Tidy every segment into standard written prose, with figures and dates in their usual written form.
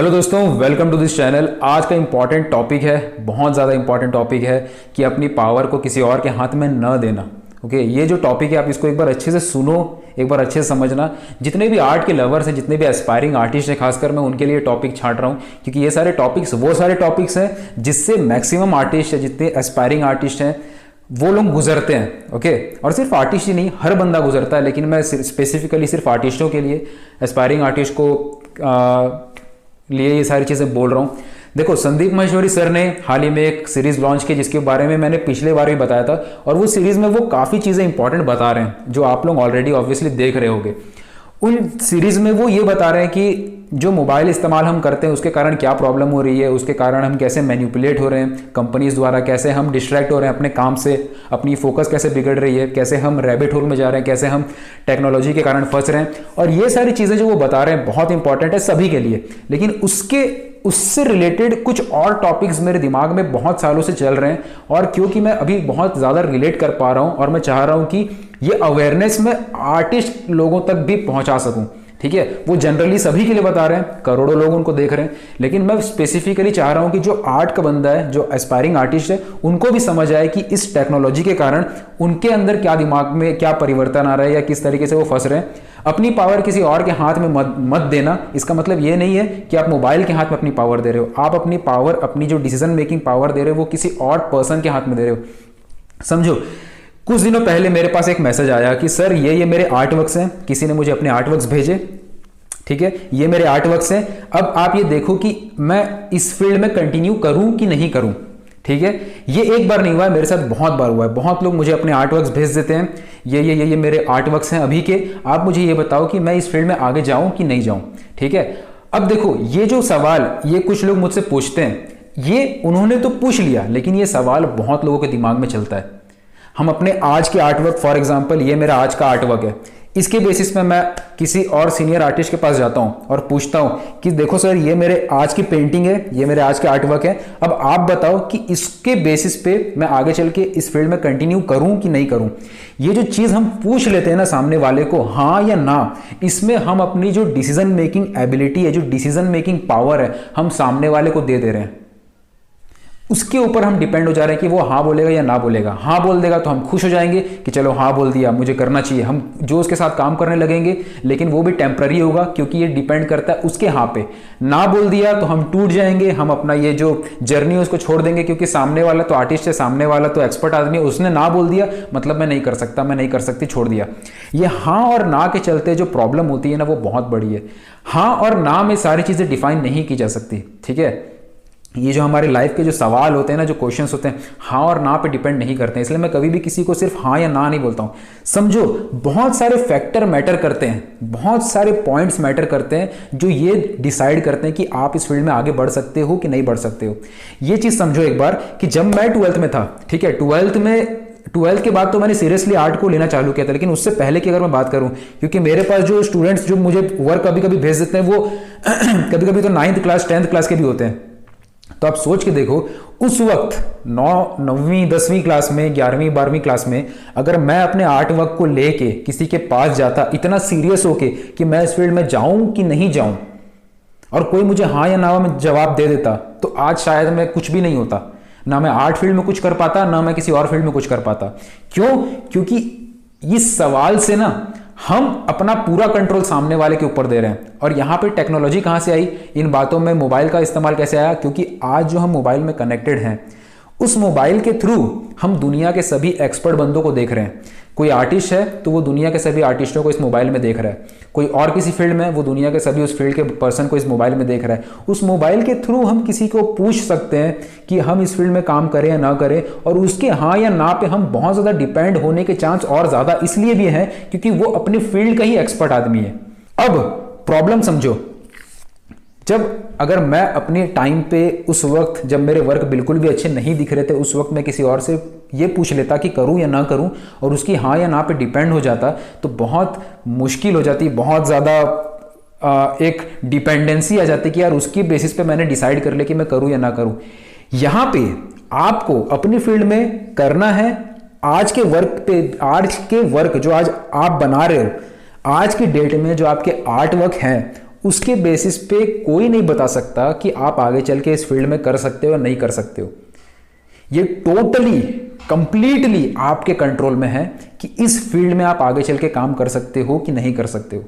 Hello दोस्तों, welcome to this channel. आज का इंपॉर्टेंट टॉपिक है, बहुत ज़्यादा इंपॉर्टेंट टॉपिक है कि अपनी पावर को किसी और के हाथ में न देना। ओके, ये जो टॉपिक है आप इसको एक बार अच्छे से सुनो, एक बार अच्छे से समझना। जितने भी आर्ट के लवर्स हैं, जितने भी एस्पायरिंग आर्टिस्ट हैं, खासकर मैं उनके लिए टॉपिक छांट रहा हूँ, क्योंकि ये सारे टॉपिक्स वो सारे टॉपिक्स हैं जिससे मैक्सिमम आर्टिस्ट है, जितने एस्पायरिंग आर्टिस्ट हैं वो लोग गुजरते हैं। ओके, और सिर्फ आर्टिस्ट ही नहीं, हर बंदा गुजरता है, लेकिन मैं स्पेसिफिकली सिर्फ आर्टिस्टों के लिए, एस्पायरिंग आर्टिस्ट को लिए ये सारी चीज़ें बोल रहा हूँ। देखो, संदीप महेश्वरी सर ने हाल ही में एक सीरीज लॉन्च की जिसके बारे में मैंने पिछले बार भी बताया था, और वो सीरीज में वो काफ़ी चीज़ें इंपॉर्टेंट बता रहे हैं जो आप लोग ऑलरेडी ऑब्वियसली देख रहे होंगे। उन सीरीज में वो ये बता रहे हैं कि जो मोबाइल इस्तेमाल हम करते हैं उसके कारण क्या प्रॉब्लम हो रही है, उसके कारण हम कैसे मैनिपुलेट हो रहे हैं कंपनीज द्वारा, कैसे हम डिस्ट्रैक्ट हो रहे हैं अपने काम से, अपनी फोकस कैसे बिगड़ रही है, कैसे हम रैबिट होल में जा रहे हैं, कैसे हम टेक्नोलॉजी के कारण फंस रहे हैं। और ये सारी चीज़ें जो वो बता रहे हैं बहुत इंपॉर्टेंट है सभी के लिए, लेकिन उससे रिलेटेड कुछ और टॉपिक्स मेरे दिमाग में बहुत सालों से चल रहे हैं, और क्योंकि मैं अभी बहुत ज़्यादा रिलेट कर पा रहा हूँ और मैं चाह रहा हूँ कि ये अवेयरनेस मैं आर्टिस्ट लोगों तक भी पहुँचा सकूँ। ठीक है, वो जनरली सभी के लिए बता रहे हैं, करोड़ों लोग उनको देख रहे हैं, लेकिन मैं स्पेसिफिकली चाह रहा हूं कि जो आर्ट का बंदा है, जो एस्पायरिंग आर्टिस्ट है, उनको भी समझ आए कि इस टेक्नोलॉजी के कारण उनके अंदर क्या दिमाग में क्या परिवर्तन आ रहा है या किस तरीके से वो फंस रहे हैं। अपनी पावर किसी और के हाथ में मत देना। इसका मतलब ये नहीं है कि आप मोबाइल के हाथ में अपनी पावर दे रहे हो, आप अपनी पावर, अपनी जो डिसीजन मेकिंग पावर दे रहे हो वो किसी और पर्सन के हाथ में दे रहे हो। समझो, कुछ दिनों पहले मेरे पास एक मैसेज आया कि सर ये मेरे आर्ट वर्क्स हैं, किसी ने मुझे अपने आर्ट वर्क्स भेजे। ठीक है, ये मेरे आर्ट वर्क्स हैं, अब आप ये देखो कि मैं इस फील्ड में कंटिन्यू करूं कि नहीं करूं। ठीक है, ये एक बार नहीं हुआ है, मेरे साथ बहुत बार हुआ है। बहुत लोग मुझे अपने आर्ट वर्क्स भेज देते हैं, ये मेरे आर्ट वर्क्स हैं अभी के, आप मुझे ये बताओ कि मैं इस फील्ड में आगे जाऊं कि नहीं जाऊं। ठीक है, अब देखो, ये जो सवाल ये कुछ लोग मुझसे पूछते हैं, ये उन्होंने तो पूछ लिया, लेकिन ये सवाल बहुत लोगों के दिमाग में चलता है। हम अपने आज के आर्ट वर्क, फॉर एग्जाम्पल ये मेरा आज का आर्ट वर्क है, इसके बेसिस पे मैं किसी और सीनियर आर्टिस्ट के पास जाता हूं और पूछता हूं कि देखो सर, ये मेरे आज की पेंटिंग है, ये मेरे आज के आर्ट वर्क है, अब आप बताओ कि इसके बेसिस पे मैं आगे चल के इस फील्ड में कंटिन्यू करूं कि नहीं करूं। ये जो चीज हम पूछ लेते हैं ना सामने वाले को, हाँ या ना, इसमें हम अपनी जो डिसीजन मेकिंग एबिलिटी है, जो डिसीजन मेकिंग पावर है, हम सामने वाले को दे रहे हैं। उसके ऊपर हम डिपेंड हो जा रहे हैं कि वो हाँ बोलेगा या ना बोलेगा। हाँ बोल देगा तो हम खुश हो जाएंगे कि चलो हाँ बोल दिया, मुझे करना चाहिए, हम जो उसके साथ काम करने लगेंगे, लेकिन वो भी टेम्पररी होगा क्योंकि ये डिपेंड करता है उसके हाँ पे। ना बोल दिया तो हम टूट जाएंगे, हम अपना ये जो जर्नी है उसको छोड़ देंगे, क्योंकि सामने वाला तो आर्टिस्ट है, सामने वाला तो एक्सपर्ट आदमी है, उसने ना बोल दिया मतलब मैं नहीं कर सकता, मैं नहीं कर सकती, छोड़ दिया। ये हाँ और ना के चलते जो प्रॉब्लम होती है ना वो बहुत बड़ी है। हाँ और ना में सारी चीज़ें डिफाइन नहीं की जा सकती। ठीक है, ये जो हमारे लाइफ के जो सवाल होते हैं ना, जो क्वेश्चंस होते हैं, हाँ और ना पे डिपेंड नहीं करते हैं, इसलिए मैं कभी भी किसी को सिर्फ हाँ या ना नहीं बोलता हूँ। समझो, बहुत सारे फैक्टर मैटर करते हैं, बहुत सारे पॉइंट्स मैटर करते हैं जो ये डिसाइड करते हैं कि आप इस फील्ड में आगे बढ़ सकते हो कि नहीं बढ़ सकते हो। ये चीज़ समझो एक बार कि जब मैं 12th में था, ठीक है, 12th के बाद तो मैंने सीरियसली आर्ट को लेना चालू किया था, लेकिन उससे पहले की अगर मैं बात करूं, क्योंकि मेरे पास जो स्टूडेंट्स जो मुझे वर्क कभी कभी भेज देते हैं वो कभी कभी तो 9th क्लास 10th क्लास के भी होते हैं। तो आप सोच के देखो, उस वक्त 9वीं 10वीं क्लास में, 11वीं 12वीं क्लास में अगर मैं अपने आर्ट वर्क को लेके किसी के पास जाता इतना सीरियस होके कि मैं इस फील्ड में जाऊं कि नहीं जाऊं, और कोई मुझे हाँ या ना में जवाब दे देता, तो आज शायद मैं कुछ भी नहीं होता, ना मैं आर्ट फील्ड में कुछ कर पाता, ना मैं किसी और फील्ड में कुछ कर पाता। क्यों? क्योंकि इस सवाल से ना हम अपना पूरा कंट्रोल सामने वाले के ऊपर दे रहे हैं। और यहां पे टेक्नोलॉजी कहां से आई, इन बातों में मोबाइल का इस्तेमाल कैसे आया, क्योंकि आज जो हम मोबाइल में कनेक्टेड हैं, उस मोबाइल के थ्रू हम दुनिया के सभी एक्सपर्ट बंदों को देख रहे हैं। कोई आर्टिस्ट है तो वो दुनिया के सभी आर्टिस्टों को इस मोबाइल में देख रहा है, कोई और किसी फील्ड में, वो दुनिया के सभी उस फील्ड के पर्सन को इस मोबाइल में देख रहा है। उस मोबाइल के थ्रू हम किसी को पूछ सकते हैं कि हम इस फील्ड में काम करें या ना करें, और उसके हाँ या ना पे हम बहुत ज़्यादा डिपेंड होने के चांस और ज़्यादा इसलिए भी हैं क्योंकि वो अपने फील्ड का ही एक्सपर्ट आदमी है। अब प्रॉब्लम समझो, जब अगर मैं अपने टाइम पे उस वक्त जब मेरे वर्क बिल्कुल भी अच्छे नहीं दिख रहे थे, उस वक्त मैं किसी और से ये पूछ लेता कि करूं या ना करूं, और उसकी हाँ या ना पे डिपेंड हो जाता, तो बहुत मुश्किल हो जाती, बहुत ज़्यादा एक डिपेंडेंसी आ जाती कि यार उसकी बेसिस पे मैंने डिसाइड कर लिया कि मैं करूं या ना करूं। यहाँ पे आपको अपनी फील्ड में करना है, आज के वर्क पे, आज के वर्क जो आज आप बना रहे हो, आज की डेट में जो आपके आर्ट वर्क हैं उसके बेसिस पे कोई नहीं बता सकता कि आप आगे चल के इस फील्ड में कर सकते हो या नहीं कर सकते हो। ये टोटली कंप्लीटली आपके कंट्रोल में है कि इस फील्ड में आप आगे चल के काम कर सकते हो कि नहीं कर सकते हो।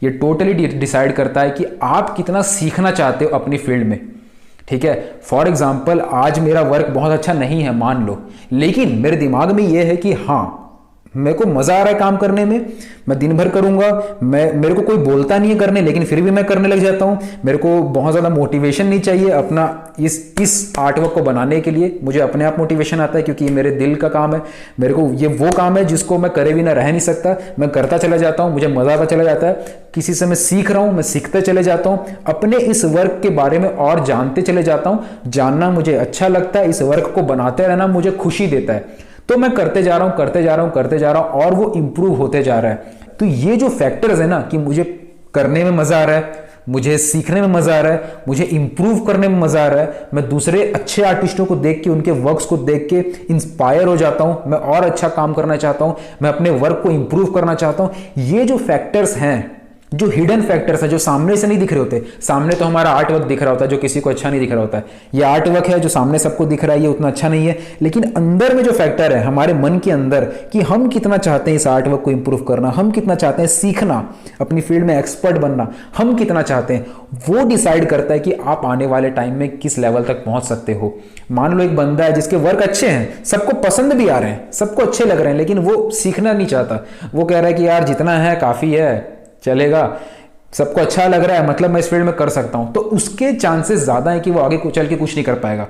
ये टोटली डिसाइड करता है कि आप कितना सीखना चाहते हो अपनी फील्ड में। ठीक है, फॉर एग्जाम्पल आज मेरा वर्क बहुत अच्छा नहीं है मान लो, लेकिन मेरे दिमाग में यह है कि हाँ मेरे को मजा आ रहा है काम करने में, मैं दिन भर करूंगा, मेरे को कोई बोलता नहीं है करने, लेकिन फिर भी मैं करने लग जाता हूं। मेरे को बहुत ज्यादा मोटिवेशन नहीं चाहिए अपना इस आर्टवर्क को बनाने के लिए, मुझे अपने आप मोटिवेशन आता है क्योंकि ये मेरे दिल का काम है। मेरे को ये वो काम है जिसको मैं करे बिना रह नहीं सकता, मैं करता चला जाता हूं, मुझे मजा आता चला जाता है। किसी से मैं सीख रहा हूं, मैं सीखते चले जाता हूं, अपने इस वर्क के बारे में और जानते चले जाता हूं। जानना मुझे अच्छा लगता है, इस वर्क को बनाते रहना मुझे खुशी देता है, तो मैं करते जा रहा हूं करते जा रहा हूं करते जा रहा हूं और वो इंप्रूव होते जा रहा है। तो ये जो फैक्टर्स है ना कि मुझे करने में मजा आ रहा है, मुझे सीखने में मजा आ रहा है, मुझे इंप्रूव करने में मजा आ रहा है, मैं दूसरे अच्छे आर्टिस्टों को देख के उनके वर्क्स को देख के इंस्पायर हो जाता हूं, मैं और अच्छा काम करना चाहता हूं, मैं अपने वर्क को इंप्रूव करना चाहता हूं। ये जो फैक्टर्स हैं, जो हिडन फैक्टर्स है, जो सामने से नहीं दिख रहे होते, सामने तो हमारा आर्ट वर्क दिख रहा होता है जो किसी को अच्छा नहीं दिख रहा होता है। ये आर्ट वर्क है जो सामने सबको दिख रहा है, ये उतना अच्छा नहीं है, लेकिन अंदर में जो फैक्टर है हमारे मन के अंदर कि हम कितना चाहते हैं इस आर्ट वर्क को इंप्रूव करना, हम कितना चाहते हैं सीखना, अपनी फील्ड में एक्सपर्ट बनना, हम कितना चाहते हैं, वो डिसाइड करता है कि आप आने वाले टाइम में किस लेवल तक पहुंच सकते हो। मान लो एक बंदा है जिसके वर्क अच्छे हैं, सबको पसंद भी आ रहे हैं, सबको अच्छे लग रहे हैं, लेकिन वो सीखना नहीं चाहता। वो कह रहा है कि यार जितना है काफी है, चलेगा, सबको अच्छा लग रहा है, मतलब मैं इस फील्ड में कर सकता हूं, तो उसके चांसेस ज्यादा है कि वो आगे चल के कुछ नहीं कर पाएगा।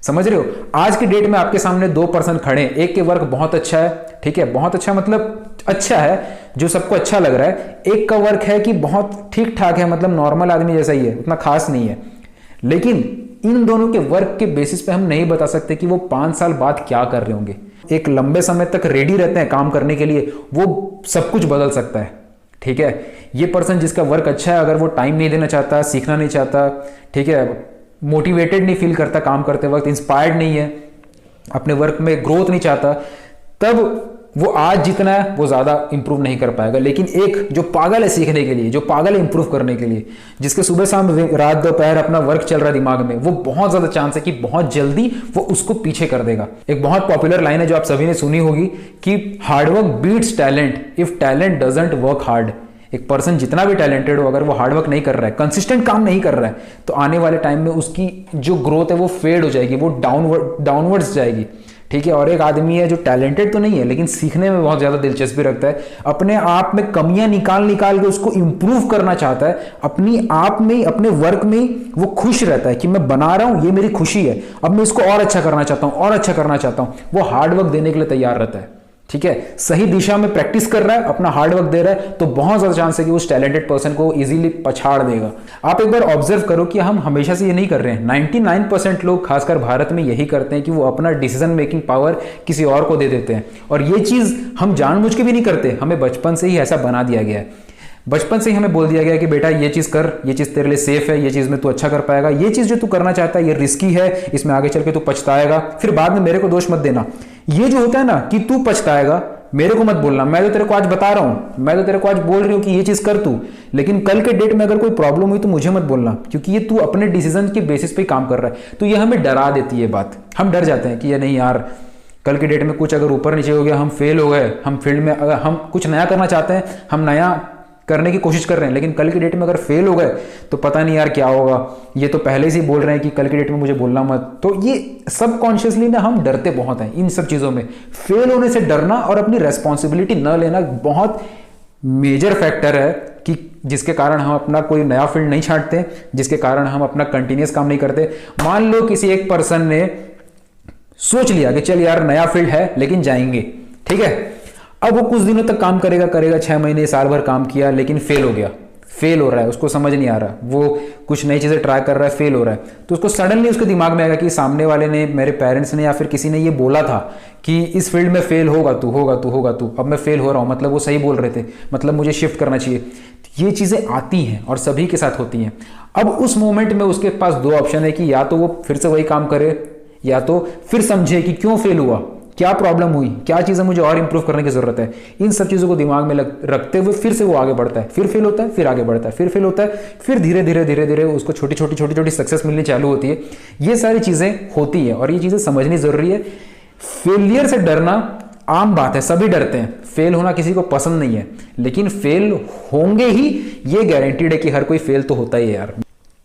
समझ रहे हो? आज की डेट में आपके सामने 2 पर्सन खड़े हैं, एक के वर्क बहुत अच्छा है, ठीक है, बहुत अच्छा मतलब अच्छा है जो सबको अच्छा लग रहा है, एक का वर्क है कि बहुत ठीक ठाक है, मतलब नॉर्मल आदमी जैसा ही है, उतना खास नहीं है। लेकिन इन दोनों के वर्क के बेसिस पे हम नहीं बता सकते कि वो 5 साल बाद क्या कर रहे होंगे। एक लंबे समय तक रेडी रहते हैं काम करने के लिए, वो सब कुछ बदल सकता है। ठीक है, ये पर्सन जिसका वर्क अच्छा है, अगर वो टाइम नहीं देना चाहता, सीखना नहीं चाहता, ठीक है, मोटिवेटेड नहीं फील करता काम करते वक्त, इंस्पायर्ड नहीं है, अपने वर्क में ग्रोथ नहीं चाहता, तब वो आज जितना है वो ज्यादा इंप्रूव नहीं कर पाएगा। लेकिन एक जो पागल है सीखने के लिए, जो पागल है इंप्रूव करने के लिए, जिसके सुबह शाम रात दोपहर अपना वर्क चल रहा है दिमाग में, वो बहुत ज्यादा चांस है कि बहुत जल्दी वो उसको पीछे कर देगा। एक बहुत पॉपुलर लाइन है जो आप सभी ने सुनी होगी कि hard work beats talent if talent doesn't work hard. एक पर्सन जितना भी टैलेंटेड हो, अगर वो हार्डवर्क नहीं कर रहा है, कंसिस्टेंट काम नहीं कर रहा है, तो आने वाले टाइम में उसकी जो ग्रोथ है वो फेड हो जाएगी, वो डाउनवर्ड्स जाएगी। ठीक है, और एक आदमी है जो टैलेंटेड तो नहीं है लेकिन सीखने में बहुत ज्यादा दिलचस्पी रखता है, अपने आप में कमियां निकाल के उसको इंप्रूव करना चाहता है, अपनी आप में अपने वर्क में वो खुश रहता है कि मैं बना रहा हूं, ये मेरी खुशी है, अब मैं इसको और अच्छा करना चाहता हूं, और अच्छा करना चाहता हूं, वो हार्डवर्क देने के लिए तैयार रहता है। ठीक है, सही दिशा में प्रैक्टिस कर रहा है, अपना हार्डवर्क दे रहा है, तो बहुत ज्यादा चांस है कि उस टैलेंटेड पर्सन को इजीली पछाड़ देगा। आप एक बार ऑब्जर्व करो कि हम हमेशा से ये नहीं कर रहे हैं। 99% लोग खासकर भारत में यही करते हैं कि वो अपना डिसीजन मेकिंग पावर किसी और को दे देते हैं, और ये चीज हम जानबूझ के भी नहीं करते, हमें बचपन से ही ऐसा बना दिया गया है। बचपन से ही हमें बोल दिया गया कि बेटा ये चीज कर, ये चीज तेरे लिए सेफ है, ये चीज में तू अच्छा कर पाएगा, ये चीज जो तू करना चाहता है ये रिस्की है, इसमें आगे चल के तू पछताएगा, फिर बाद में मेरे को दोष मत देना। ये जो होता है ना कि तू पछताएगा, मेरे को मत बोलना, मैं तो तेरे को आज बता रहा हूं, मैं तो तेरे को आज बोल रही हूं कि ये चीज कर तू, लेकिन कल के डेट में अगर कोई प्रॉब्लम हुई तो मुझे मत बोलना, क्योंकि ये तू अपने डिसीजन के बेसिस पे काम कर रहा है। तो ये हमें डरा देती है बात, हम डर जाते हैं कि ये नहीं यार, कल की डेट में कुछ अगर ऊपर नीचे हो गया, हम फेल हो गए, हम फील्ड में अगर हम कुछ नया करना चाहते हैं, हम नया करने की कोशिश कर रहे हैं, लेकिन कल की डेट में अगर फेल हो गए तो पता नहीं यार क्या होगा, ये तो पहले से ही बोल रहे हैं कि कल की डेट में मुझे बोलना मत। तो ये सबकॉन्शियसली ना हम डरते बहुत हैं इन सब चीज़ों में। फेल होने से डरना और अपनी रेस्पॉन्सिबिलिटी न लेना बहुत मेजर फैक्टर है कि जिसके कारण हम अपना कोई नया फील्ड नहीं छांटते, जिसके कारण हम अपना कंटिन्यूस काम नहीं करते। मान लो किसी एक पर्सन ने सोच लिया कि चल यार नया फील्ड है लेकिन जाएंगे, ठीक है, अब वो कुछ दिनों तक काम करेगा, 6 महीने साल भर काम किया, लेकिन फेल हो गया, फेल हो रहा है, उसको समझ नहीं आ रहा, वो कुछ नई चीजें ट्राई कर रहा है, फेल हो रहा है, तो उसको सडनली उसके दिमाग में आएगा कि सामने वाले ने, मेरे पेरेंट्स ने या फिर किसी ने ये बोला था कि इस फील्ड में फेल होगा तू, अब मैं फेल हो रहा हूं, मतलब वो सही बोल रहे थे, मतलब मुझे शिफ्ट करना चाहिए। ये चीजें आती हैं और सभी के साथ होती हैं। अब उस मोमेंट में उसके पास 2 ऑप्शन है कि या तो वो फिर से वही काम करे, या तो फिर समझे कि क्यों फेल हुआ, क्या प्रॉब्लम हुई, क्या चीज़ें मुझे और इंप्रूव करने की ज़रूरत है, इन सब चीज़ों को दिमाग में रखते हुए फिर से वो आगे बढ़ता है, फिर फेल होता है, फिर आगे बढ़ता है, फिर फेल होता है, फिर धीरे धीरे धीरे धीरे उसको छोटी छोटी सक्सेस मिलनी चालू होती है। ये सारी चीज़ें होती है और ये चीज़ें समझनी ज़रूरी है। फेलियर से डरना आम बात है, सभी डरते हैं, फेल होना किसी को पसंद नहीं है, लेकिन फेल होंगे ही, ये गारंटीड है कि हर कोई फेल तो होता ही है यार।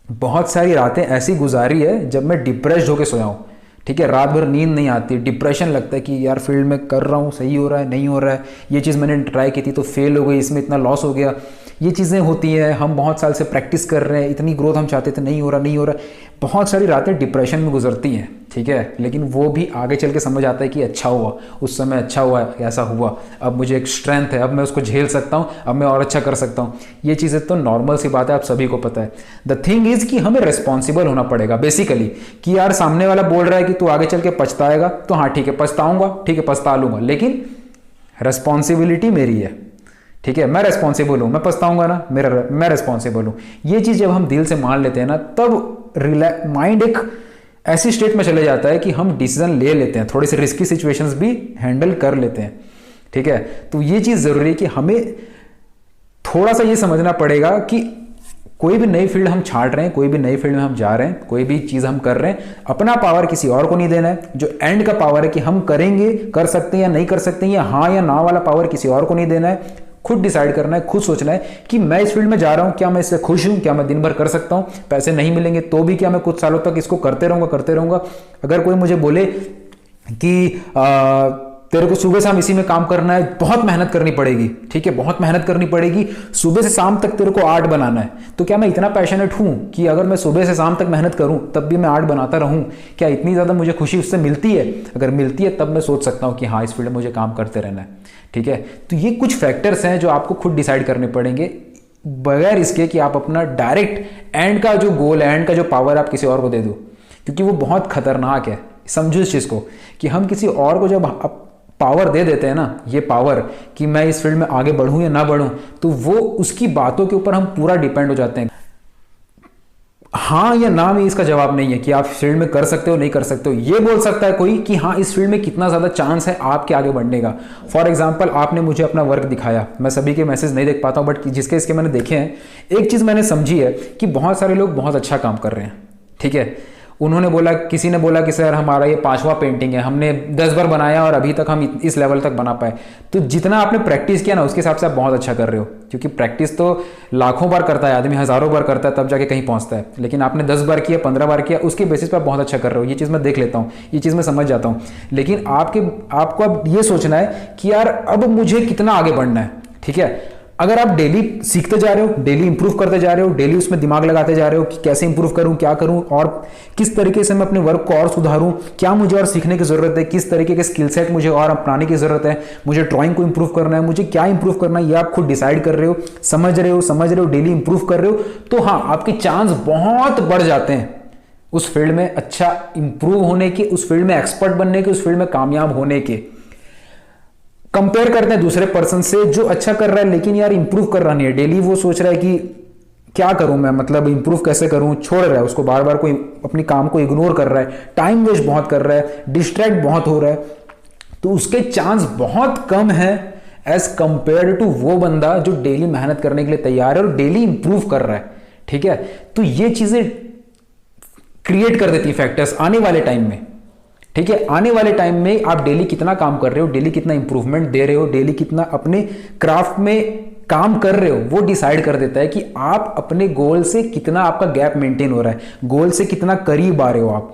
बहुत सारी रातें ऐसी गुजारी है जब मैं डिप्रेस्ड होकर सोया हूँ, ठीक है, रात भर नींद नहीं आती, डिप्रेशन लगता है कि यार फील्ड में कर रहा हूँ, सही हो रहा है, नहीं हो रहा है, ये चीज़ मैंने ट्राई की थी तो फेल हो गई, इसमें इतना लॉस हो गया, ये चीज़ें होती हैं। हम बहुत साल से प्रैक्टिस कर रहे हैं, इतनी ग्रोथ हम चाहते थे, नहीं हो रहा, नहीं हो रहा, बहुत सारी रातें डिप्रेशन में गुजरती हैं, ठीक है, लेकिन वो भी आगे चल के समझ आता है कि अच्छा हुआ, उस समय अच्छा हुआ, ऐसा हुआ, अब मुझे एक स्ट्रेंथ है, अब मैं उसको झेल सकता हूँ, अब मैं और अच्छा कर सकता हूँ। ये चीज़ें तो नॉर्मल सी बात है, आप सभी को पता है। द थिंग इज कि हमें रिस्पॉन्सिबल होना पड़ेगा बेसिकली, कि यार सामने वाला बोल रहा है कि तू आगे चल के पछताएगा, तो हाँ ठीक है पछताऊंगा, ठीक है पछता लूंगा, लेकिन रिस्पॉन्सिबिलिटी मेरी है, ठीक है, मैं रिस्पॉन्सिबल हूं, मैं पछताऊंगा ना, मैं रिस्पॉन्सिबल हूं। ये चीज़ जब हम दिल से मान लेते हैं ना, तब माइंड एक ऐसी स्टेट में चले जाता है कि हम डिसीजन ले लेते हैं, थोड़ी सी रिस्की सिचुएशंस भी हैंडल कर लेते हैं, ठीक है। तो ये चीज़ ज़रूरी है कि हमें थोड़ा सा ये समझना पड़ेगा कि कोई भी नई फील्ड हम छाट रहे हैं, कोई भी नई फील्ड में हम जा रहे हैं, कोई भी चीज़ हम कर रहे हैं, अपना पावर किसी और को नहीं देना है। जो एंड का पावर है कि हम करेंगे, कर सकते हैं या नहीं कर सकते हैं, या हाँ या ना वाला पावर किसी और को नहीं देना है। खुद डिसाइड करना है, खुद सोचना है कि मैं इस फील्ड में जा रहा हूं, क्या मैं इससे खुश हूं, क्या मैं दिन भर कर सकता हूं, पैसे नहीं मिलेंगे तो भी क्या मैं कुछ सालों तक इसको करते रहूंगा। अगर कोई मुझे बोले कि तेरे को सुबह शाम इसी में काम करना है, बहुत मेहनत करनी पड़ेगी, ठीक है, बहुत मेहनत करनी पड़ेगी, सुबह से शाम तक तेरे को आर्ट बनाना है, तो क्या मैं इतना पैशनेट हूं कि अगर मैं सुबह से शाम तक मेहनत करूं तब भी मैं आर्ट बनाता रहूं? क्या इतनी ज़्यादा मुझे खुशी उससे मिलती है? अगर मिलती है तब मैं सोच सकता हूं कि हाँ इस फील्ड में मुझे काम करते रहना है, ठीक है। तो ये कुछ फैक्टर्स हैं जो आपको खुद डिसाइड करने पड़ेंगे, बगैर इसके कि आप अपना डायरेक्ट एंड का जो गोल है, एंड का जो पावर आप किसी और को दे दो, क्योंकि वो बहुत खतरनाक है। समझो इस चीज़ को कि हम किसी और को जब पावर दे देते हैं ना, ये पावर कि मैं इस फील्ड में आगे बढ़ूं या ना बढ़ूं, तो वो उसकी बातों के ऊपर हम पूरा डिपेंड हो जाते हैं। हाँ या ना में इसका जवाब नहीं है कि आप फील्ड में कर सकते हो नहीं कर सकते हो। ये बोल सकता है कोई कि हाँ इस फील्ड में कितना ज़्यादा चांस है आपके आगे बढ़ने का। फॉर एग्जांपल आपने मुझे अपना वर्क दिखाया, मैं सभी के मैसेज नहीं देख पाता हूँ, बट जिसके इसके मैंने देखे हैं, एक चीज़ मैंने समझी है कि बहुत सारे लोग बहुत अच्छा काम कर रहे हैं, ठीक है। उन्होंने बोला, किसी ने बोला कि सर हमारा ये 5वां पेंटिंग है, हमने 10 बार बनाया और अभी तक हम इस लेवल तक बना पाए। तो जितना आपने प्रैक्टिस किया ना उसके हिसाब से आप बहुत अच्छा कर रहे हो, क्योंकि प्रैक्टिस तो लाखों बार करता है आदमी, हज़ारों बार करता है तब जाके कहीं पहुंचता है, लेकिन आपने 10 बार किया, 15 बार किया, उसके बेसिस पर आप बहुत अच्छा कर रहे हो। ये चीज़ मैं देख लेता हूँ, ये चीज़ मैं समझ जाता हूँ। लेकिन आपको अब ये सोचना है कि यार अब मुझे कितना आगे बढ़ना है, ठीक है। अगर आप डेली सीखते जा रहे हो, डेली इंप्रूव करते जा रहे हो, डेली उसमें दिमाग लगाते जा रहे हो कि कैसे इंप्रूव करूं, क्या करूं और किस तरीके से मैं अपने वर्क को और सुधारूं, क्या मुझे और सीखने की जरूरत है, किस तरीके के स्किल सेट मुझे और अपनाने की जरूरत है, मुझे ड्राइंग को इंप्रूव करना है, मुझे क्या इंप्रूव करना है, ये आप खुद डिसाइड कर रहे हो, समझ रहे हो, डेली इंप्रूव कर रहे हो, तो हाँ आपके चांस बहुत बढ़ जाते हैं उस फील्ड में अच्छा इंप्रूव होने के, उस फील्ड में एक्सपर्ट बनने के, उस फील्ड में कामयाब होने के। कंपेयर करते हैं दूसरे पर्सन से जो अच्छा कर रहा है लेकिन यार इंप्रूव कर रहा नहीं है, डेली वो सोच रहा है कि क्या करूं मैं, मतलब इंप्रूव कैसे करूं, छोड़ रहा है उसको, बार बार कोई अपनी काम को इग्नोर कर रहा है, टाइम वेस्ट बहुत कर रहा है, डिस्ट्रैक्ट बहुत हो रहा है, तो उसके चांस बहुत कम है एज कंपेयर टू वो बंदा जो डेली मेहनत करने के लिए तैयार है और डेली इंप्रूव कर रहा है, ठीक है। तो ये चीजें क्रिएट कर देती फैक्टर्स आने वाले टाइम में, ठीक है। आने वाले टाइम में आप डेली कितना काम कर रहे हो, डेली कितना इंप्रूवमेंट दे रहे हो, डेली कितना अपने क्राफ्ट में काम कर रहे हो, वो डिसाइड कर देता है कि आप अपने गोल से कितना आपका गैप मेंटेन हो रहा है, गोल से कितना करीब आ रहे हो आप,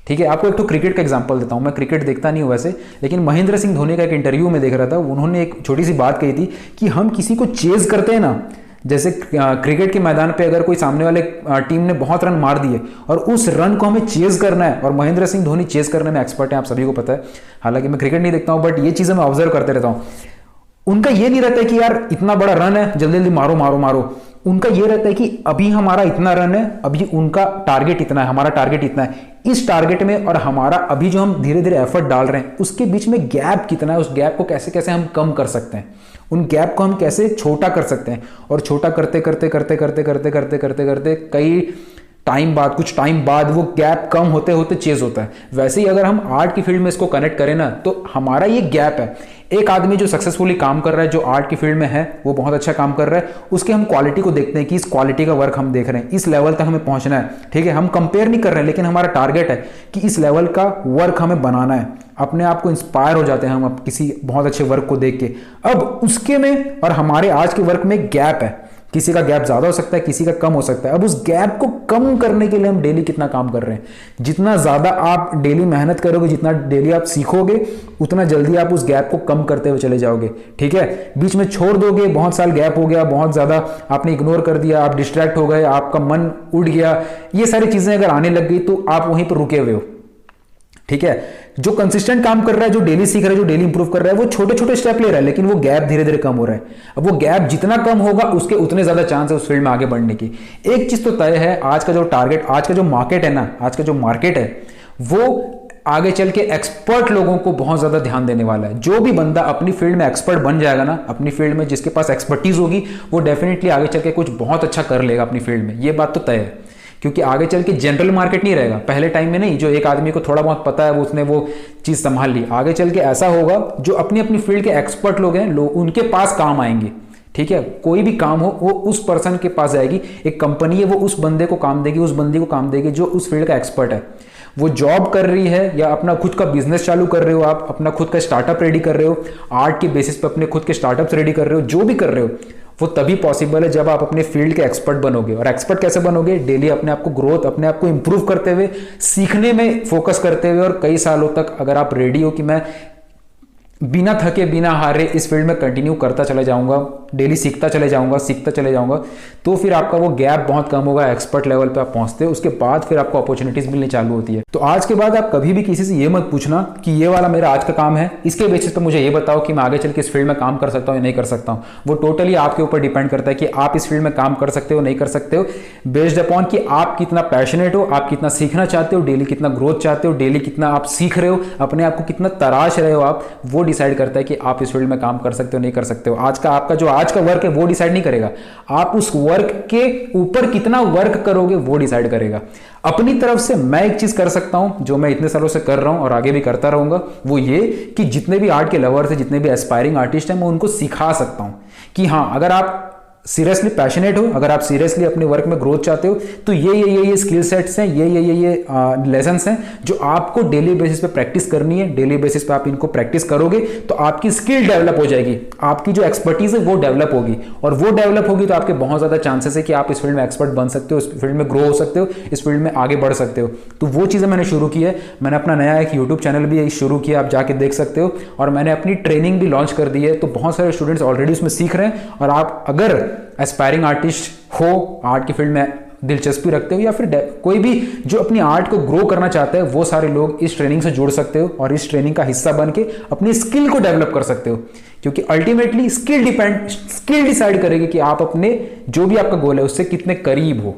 ठीक है। आपको एक तो क्रिकेट का एग्जांपल देता हूं, मैं क्रिकेट देखता नहीं हूं वैसे, लेकिन महेंद्र सिंह धोनी का एक इंटरव्यू में देख रहा था, उन्होंने एक छोटी सी बात कही थी कि हम किसी को चेज करते हैं ना, जैसे क्रिकेट के मैदान पे अगर कोई सामने वाले टीम ने बहुत रन मार दिए और उस रन को हमें चेज करना है, और महेंद्र सिंह धोनी चेज करने में एक्सपर्ट है, आप सभी को पता है, हालांकि मैं क्रिकेट नहीं देखता हूं बट ये चीजें मैं ऑब्जर्व करते रहता हूं। उनका ये नहीं रहता है कि यार इतना बड़ा रन है जल्दी जल्दी मारो मारो मारो, उनका ये रहता है कि अभी हमारा इतना रन है, अभी उनका टारगेट इतना है, हमारा टारगेट इतना है, इस टारगेट में और हमारा अभी जो हम धीरे धीरे एफर्ट डाल रहे हैं उसके बीच में गैप कितना है, उस गैप को कैसे कैसे हम कम कर सकते हैं, उन गैप को हम कैसे छोटा कर सकते हैं, और छोटा करते करते करते करते करते करते करते करते कई टाइम बाद, कुछ टाइम बाद वो गैप कम होते होते चेंज होता है। वैसे ही अगर हम आर्ट की फील्ड में इसको कनेक्ट करें ना, तो हमारा ये गैप है। एक आदमी जो सक्सेसफुली काम कर रहा है, जो आर्ट की फील्ड में है, वो बहुत अच्छा काम कर रहा है, उसके हम क्वालिटी को देखते हैं कि इस क्वालिटी का वर्क हम देख रहे हैं, इस लेवल तक हमें पहुंचना है। ठीक है, हम कंपेयर नहीं कर रहे हैं, लेकिन हमारा टारगेट है कि इस लेवल का वर्क हमें बनाना है। अपने आप को इंस्पायर हो जाते हैं हम अब किसी बहुत अच्छे वर्क को देख के। अब उसके में और हमारे आज के वर्क में गैप है, किसी का गैप ज्यादा हो सकता है, किसी का कम हो सकता है। अब उस गैप को कम करने के लिए हम डेली कितना काम कर रहे हैं। जितना ज्यादा आप डेली मेहनत करोगे, जितना डेली आप सीखोगे, उतना जल्दी आप उस गैप को कम करते हुए चले जाओगे। ठीक है, बीच में छोड़ दोगे, बहुत साल गैप हो गया, बहुत ज्यादा आपने इग्नोर कर दिया, आप डिस्ट्रैक्ट हो गए, आपका मन उड़ गया, ये सारी चीजें अगर आने लग गई तो आप वहीं पर रुके हुए हो। ठीक है, जो कंसिस्टेंट काम कर रहा है, जो डेली सीख रहा है, जो डेली इंप्रूव कर रहा है, वो छोटे छोटे स्टेप ले रहा है, लेकिन वो गैप धीरे धीरे कम हो रहा है। अब वो गैप जितना कम होगा, उसके उतने ज्यादा चांस है उस फील्ड में आगे बढ़ने की। एक चीज तो तय है, आज का जो टारगेट, आज का जो मार्केट है ना, आज का जो मार्केट है, वो आगे चल के एक्सपर्ट लोगों को बहुत ज्यादा ध्यान देने वाला है। जो भी बंदा अपनी फील्ड में एक्सपर्ट बन जाएगा ना, अपनी फील्ड में जिसके पास एक्सपर्टीज होगी, वो डेफिनेटली आगे चल के कुछ बहुत अच्छा कर लेगा अपनी फील्ड में। ये बात तो तय है, क्योंकि आगे चल के जनरल मार्केट नहीं रहेगा। पहले टाइम में नहीं, जो एक आदमी को थोड़ा बहुत पता है, वो उसने वो चीज संभाल ली। आगे चल के ऐसा होगा, जो अपनी अपनी फील्ड के एक्सपर्ट लोग हैं, लोग उनके पास काम आएंगे। ठीक है, कोई भी काम हो, वो उस पर्सन के पास जाएगी। एक कंपनी है, वो उस बंदे को काम देगी, उस बंदी को काम देगी जो उस फील्ड का एक्सपर्ट है। वो जॉब कर रही है या अपना खुद का बिजनेस चालू कर रहे हो, आप अपना खुद का स्टार्टअप रेडी कर रहे हो, आर्ट के बेसिस पे अपने खुद के स्टार्टअप्स रेडी कर रहे हो, जो भी कर रहे हो, वो तभी पॉसिबल है जब आप अपने फील्ड के एक्सपर्ट बनोगे। और एक्सपर्ट कैसे बनोगे? डेली अपने आप को ग्रोथ, अपने आप को इंप्रूव करते हुए, सीखने में फोकस करते हुए, और कई सालों तक अगर आप रेडी हो कि मैं बिना थके बिना हारे इस फील्ड में कंटिन्यू करता चला जाऊंगा, डेली सीखता चले जाऊंगा, सीखता चले जाऊंगा, तो फिर आपका वो गैप बहुत कम होगा, एक्सपर्ट लेवल पे आप पहुंचते हो। उसके बाद फिर आपको अपॉर्चुनिटीज मिलने चालू होती है। तो आज के बाद आप कभी भी किसी से ये मत पूछना कि ये वाला मेरा आज का काम है, इसके बेसिस पे मुझे ये बताओ कि मैं आगे चल के इस फील्ड में काम कर सकता हूँ या नहीं कर सकता हूँ। वो टोटली आपके ऊपर डिपेंड करता है कि आप इस फील्ड में काम कर सकते हो नहीं कर सकते हो, बेस्ड अपॉन कि आप कितना पैशनेट हो, आप कितना सीखना चाहते हो, डेली कितना ग्रोथ चाहते हो, डेली कितना आप सीख रहे हो, अपने आप को कितना तराश रहे हो आप, वो डिसाइड करता है कि आप इस फील्ड में काम कर सकते हो नहीं कर सकते हो। आज का आपका जो आज का वर्क है वो डिसाइड नहीं करेगा, आप उस वर्क के ऊपर कितना वर्क करोगे वो डिसाइड करेगा। अपनी तरफ से मैं एक चीज कर सकता हूं, जो मैं इतने सालों से कर रहा हूं और आगे भी करता रहूंगा, वो ये कि जितने भी आर्ट के लवर्स हैं, जितने भी एस्पायरिंग आर्टिस्ट हैं, मैं उनको सिखा सकता हूं कि हाँ, अगर आप सीरियसली पैशनेट हो, अगर आप सीरियसली अपने वर्क में ग्रोथ चाहते हो, तो ये स्किल सेट्स हैं, ये लेसन्स हैं जो आपको डेली बेसिस पे प्रैक्टिस करनी है। डेली बेसिस पे आप इनको प्रैक्टिस करोगे तो आपकी स्किल डेवलप हो जाएगी, आपकी जो एक्सपर्टीज है वो डेवलप होगी, और वो डेवलप होगी तो आपके बहुत ज्यादा चांसेस है कि आप इस फील्ड में एक्सपर्ट बन सकते हो, इस फील्ड में ग्रो हो सकते हो, इस फील्ड में आगे बढ़ सकते हो। तो वो चीजें मैंने शुरू की है। मैंने अपना नया एक यूट्यूब चैनल भी शुरू किया, आप जाके देख सकते हो, और मैंने अपनी ट्रेनिंग भी लॉन्च कर दी है। तो बहुत सारे स्टूडेंट्स ऑलरेडी उसमें सीख रहे हैं, और आप अगर एस्पायरिंग आर्टिस्ट हो, आर्ट की फील्ड में दिलचस्पी रखते हो, या फिर कोई भी जो अपनी आर्ट को ग्रो करना चाहते हैं, वो सारे लोग इस ट्रेनिंग से जुड़ सकते हो और इस ट्रेनिंग का हिस्सा बन के अपनी स्किल को डेवलप कर सकते हो। क्योंकि अल्टीमेटली स्किल डिसाइड करेगी कि आप अपने जो भी आपका गोल है उससे कितने करीब हो।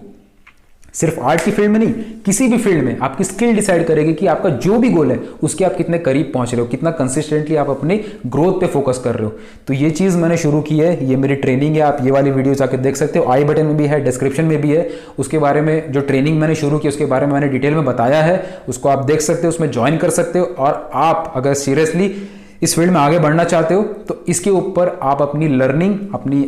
सिर्फ आर्ट की फील्ड में नहीं, किसी भी फील्ड में आपकी स्किल डिसाइड करेगी कि आपका जो भी गोल है उसके आप कितने करीब पहुंच रहे हो, कितना कंसिस्टेंटली आप अपने ग्रोथ पे फोकस कर रहे हो। तो ये चीज मैंने शुरू की है, ये मेरी ट्रेनिंग है। आप ये वाली वीडियो जाकर देख सकते हो, आई बटन में भी है, डिस्क्रिप्शन में भी है। उसके बारे में जो ट्रेनिंग मैंने शुरू की उसके बारे में मैंने डिटेल में बताया है, उसको आप देख सकते हो, उसमें ज्वाइन कर सकते हो। और आप अगर सीरियसली इस फील्ड में आगे बढ़ना चाहते हो तो इसके ऊपर आप अपनी लर्निंग,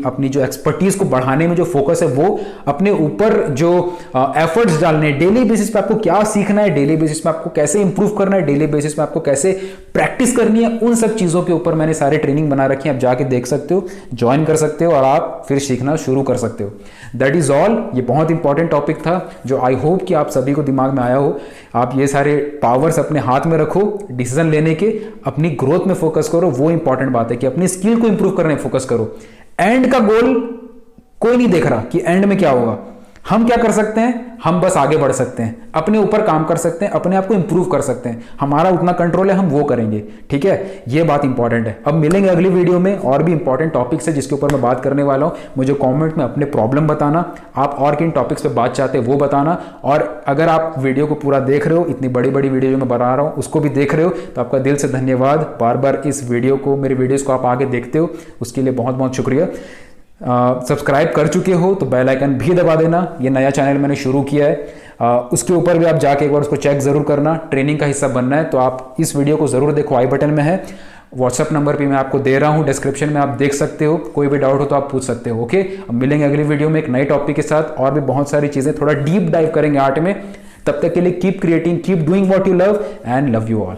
अपनी जो एक्सपर्टीज को बढ़ाने में जो फोकस है, वो अपने ऊपर जो एफर्ट्स डालने, डेली बेसिस पे आपको क्या सीखना है, डेली बेसिस पे आपको कैसे इंप्रूव करना है, डेली बेसिस पे आपको कैसे प्रैक्टिस करनी है, उन सब चीजों के ऊपर मैंने सारी ट्रेनिंग बना रखी है। आप जाके देख सकते हो, ज्वाइन कर सकते हो, और आप फिर सीखना शुरू कर सकते हो। That is all. ये बहुत इंपॉर्टेंट टॉपिक था जो आई होप कि आप सभी को दिमाग में आया हो। आप ये सारे पावर्स अपने हाथ में रखो, डिसीजन लेने के, अपनी ग्रोथ में फोकस करो। वो इंपॉर्टेंट बात है कि अपनी स्किल को इंप्रूव करने में फोकस करो। एंड का गोल कोई नहीं देख रहा कि एंड में क्या होगा। हम क्या कर सकते हैं? हम बस आगे बढ़ सकते हैं, अपने ऊपर काम कर सकते हैं, अपने आप को इंप्रूव कर सकते हैं। हमारा उतना कंट्रोल है, हम वो करेंगे। ठीक है, ये बात इंपॉर्टेंट है। अब मिलेंगे अगली वीडियो में, और भी इंपॉर्टेंट टॉपिक्स है जिसके ऊपर मैं बात करने वाला हूं। मुझे कमेंट में अपने प्रॉब्लम बताना, आप और किन टॉपिक्स पे बात चाहते हैं वो बताना। और अगर आप वीडियो को पूरा देख रहे हो, इतनी बड़ी बड़ी वीडियो जो मैं बना रहा हूं उसको भी देख रहे हो, तो आपका दिल से धन्यवाद। बार बार इस वीडियो को, मेरे वीडियोस को आप आगे देखते हो, उसके लिए बहुत बहुत शुक्रिया। सब्सक्राइब कर चुके हो तो बेल आइकन भी दबा देना। ये नया चैनल मैंने शुरू किया है, उसके ऊपर भी आप जाके एक बार उसको चेक जरूर करना। ट्रेनिंग का हिस्सा बनना है तो आप इस वीडियो को जरूर देखो, आई बटन में है, व्हाट्सअप नंबर भी मैं आपको दे रहा हूँ, डिस्क्रिप्शन में आप देख सकते हो, कोई भी डाउट हो तो आप पूछ सकते हो। ओके, अब मिलेंगे अगली वीडियो में एक नए टॉपिक के साथ, और भी बहुत सारी चीजें थोड़ा डीप डाइव करेंगे आर्ट में। तब तक के लिए keep creating, keep doing what you love, and love you all.